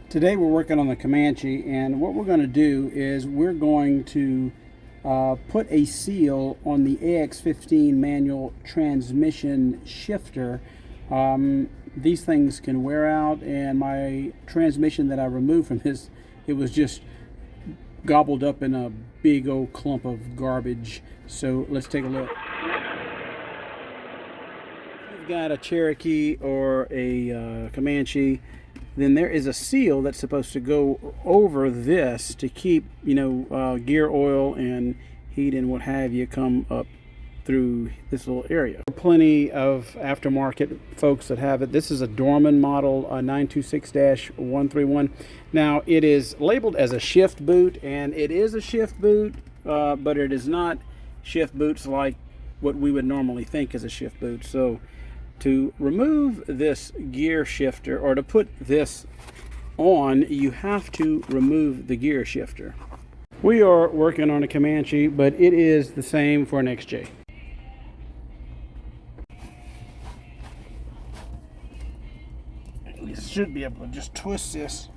Today we're working on the Comanche, and what we're going to do is we're going to put a seal on the AX15 manual transmission shifter. These things can wear out, and my transmission that I removed from this, it was just gobbled up in a big old clump of garbage. So let's take a look. If you've got a Cherokee or a Comanche, then there is a seal that's supposed to go over this to keep, gear oil and heat and what have you come up through this little area. Plenty of aftermarket folks that have it. This is a Dorman model 926-131. Now it is labeled as a shift boot, and it is a shift boot, but it is not shift boots like what we would normally think is a shift boot. So to remove this gear shifter, or to put this on, you have to remove the gear shifter. We are working on a Comanche, but it is the same for an XJ. You should be able to just twist this.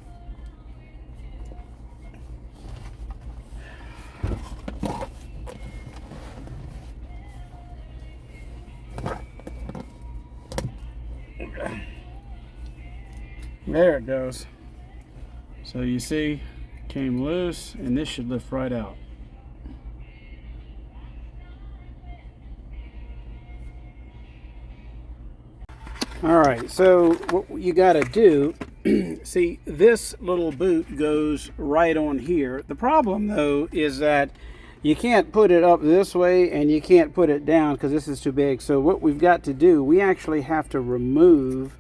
There it goes. So you see, came loose, and this should lift right out. All right, so what you got to do, see, this little boot goes right on here. The problem though is that you can't put it up this way and you can't put it down because this is too big. So what we've got to do, we actually have to remove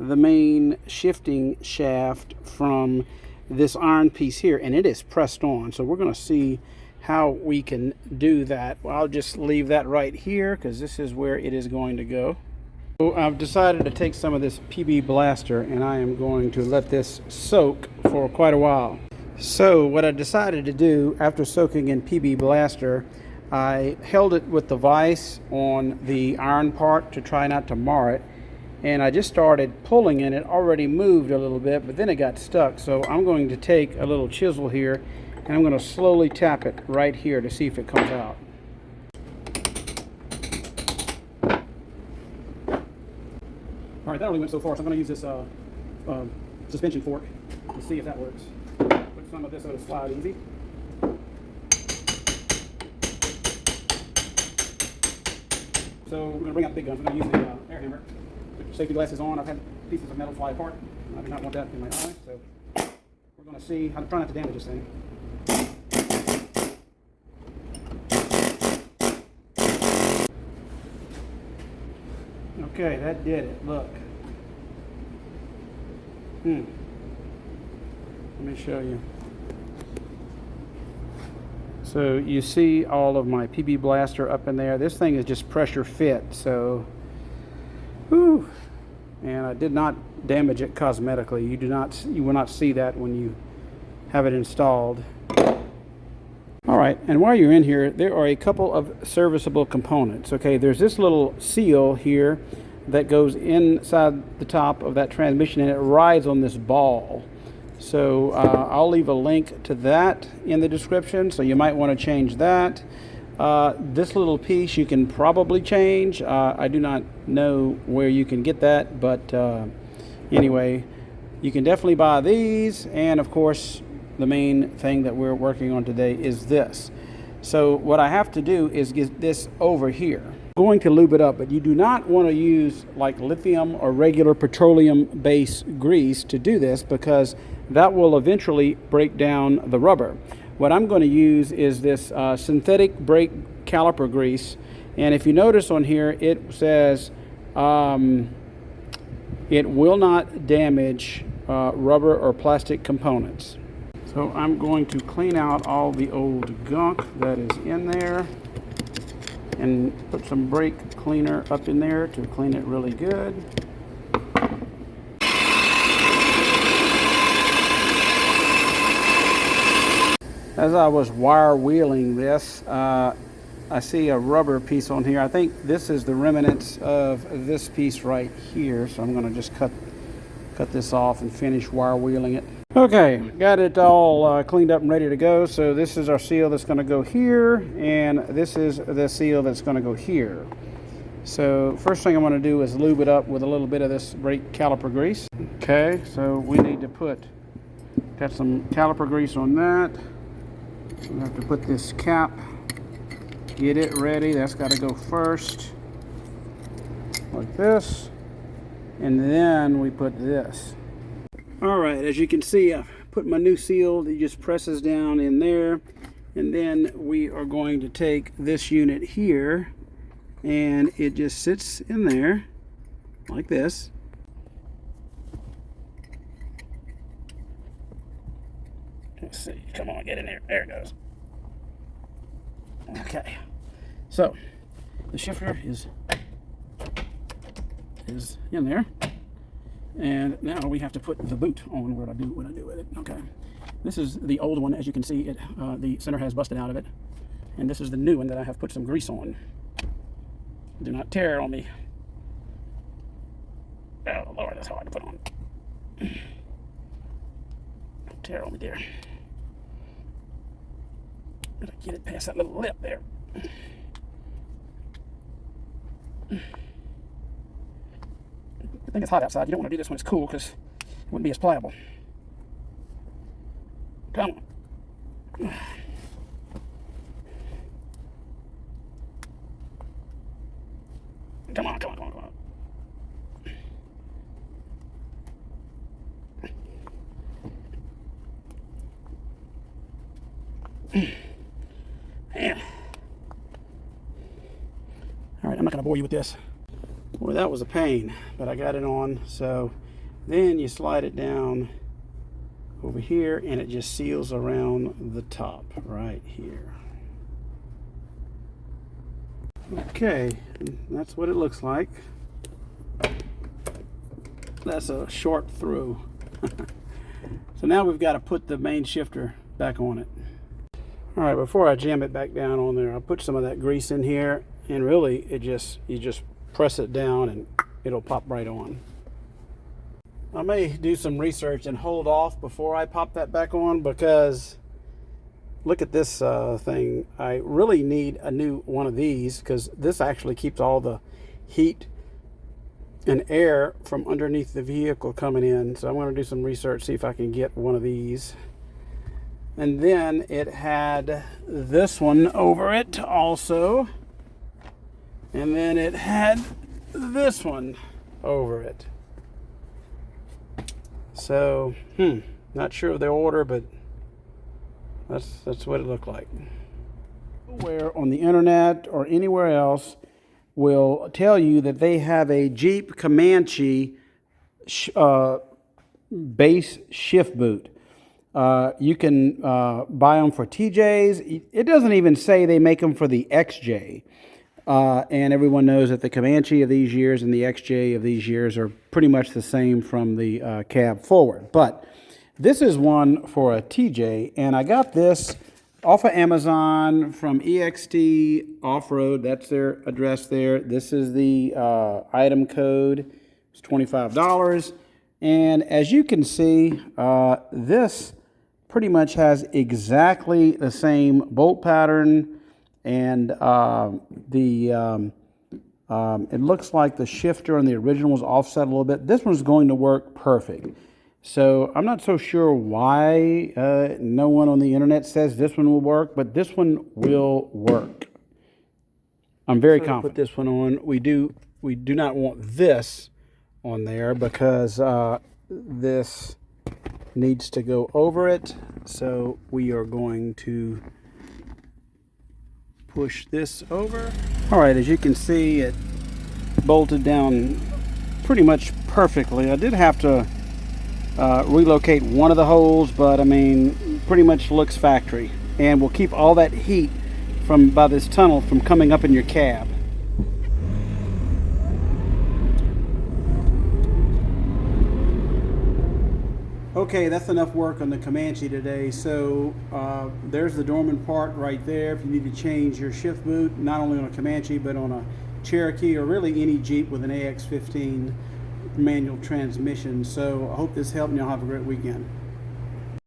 the main shifting shaft from this iron piece here, and it is pressed on. So we're going to see how we can do that. Well, I'll just leave that right here because this is where it is going to go. So I've decided to take some of this PB Blaster, and I am going to let this soak for quite a while. So what I decided to do after soaking in PB Blaster, I held it with the vise on the iron part to try not to mar it, and I just started pulling, and it already moved a little bit, but then it got stuck. So I'm going to take a little chisel here, and I'm going to slowly tap it right here to see if it comes out. All right, that only went so far, so I'm going to use this suspension fork to see if that works. Put some of this on to slide easy. So we're going to bring out the big guns. We're going to use the air hammer. Put your safety glasses on. I've had pieces of metal fly apart. I do not want that in my eye, so we're going to see how to try not to damage this thing. Okay, that did it. Look. Let me show you. So you see all of my PB Blaster up in there. This thing is just pressure fit, so whew. And I did not damage it cosmetically. You will not see that when you have it installed. All right, and while you're in here, there are a couple of serviceable components. Okay, there's this little seal here that goes inside the top of that transmission, and it rides on this ball. So I'll leave a link to that in the description, so you might want to change that. This little piece you can probably change. I do not know where you can get that, but anyway, you can definitely buy these, and of course the main thing that we're working on today is this. So what I have to do is get this over here. I'm going to lube it up, but you do not want to use like lithium or regular petroleum based grease to do this, because that will eventually break down the rubber. What I'm going to use is this synthetic brake caliper grease, and if you notice on here it says it will not damage rubber or plastic components. So I'm going to clean out all the old gunk that is in there and put some brake cleaner up in there to clean it really good. As I was wire wheeling this, I see a rubber piece on here. I think this is the remnants of this piece right here, so I'm going to just cut this off and finish wire wheeling it. Okay, got it all cleaned up and ready to go. So this is our seal that's going to go here, and this is the seal that's going to go here. So first thing I'm going to do is lube it up with a little bit of this brake caliper grease. Okay, so we need to got some caliper grease on that. We have to put this cap, get it ready. That's got to go first, like this, and then we put this. All right, as you can see, I put my new seal. It just presses down in there, and then we are going to take this unit here, and it just sits in there like this. Let's see, come on, get in there. There it goes. Okay, so the shifter is in there. And now we have to put the boot on. What I do with it. Okay, this is the old one. As you can see, the center has busted out of it, and this is the new one that I have put some grease on. Do not tear on me. Oh Lord, that's hard to put on. Don't tear on me, dear. Gotta get it past that little lip there. I think it's hot outside. You don't want to do this when it's cool because it wouldn't be as pliable. Come on. Come on, come on, come on, come on. Man. All right, I'm not going to bore you with this. Boy, that was a pain, but I got it on. So then you slide it down over here, and it just seals around the top right here. Okay, that's what it looks like. That's a short through. So now we've got to put the main shifter back on it. All right, before I jam it back down on there, I'll put some of that grease in here, and really you just press it down and it'll pop right on. I may do some research and hold off before I pop that back on, because look at this thing. I really need a new one of these, because this actually keeps all the heat and air from underneath the vehicle coming in. So I'm going to do some research, see if I can get one of these. And then it had this one over it also. And then it had this one over it. So, not sure of the order, but that's what it looked like. Nowhere on the internet or anywhere else will tell you that they have a Jeep Comanche base shift boot. You can buy them for TJs. It doesn't even say they make them for the XJ. And everyone knows that the Comanche of these years and the XJ of these years are pretty much the same from the cab forward. But this is one for a TJ, and I got this off of Amazon from EXT Off-Road. That's their address there. This is the item code. It's $25. And as you can see, this pretty much has exactly the same bolt pattern. And it looks like the shifter on the original was offset a little bit. This one's going to work perfect. So I'm not so sure why no one on the internet says this one will work, but this one will work. I'm very confident. Put this one on. We do not want this on there, because this needs to go over it. So we are going to push this over. All right, as you can see, it bolted down pretty much perfectly. I did have to relocate one of the holes, but I mean, pretty much looks factory, and will keep all that heat by this tunnel from coming up in your cab. Okay, that's enough work on the Comanche today. So there's the dormant part right there. If you need to change your shift boot, not only on a Comanche, but on a Cherokee, or really any Jeep with an AX15 manual transmission. So I hope this helped, and y'all have a great weekend.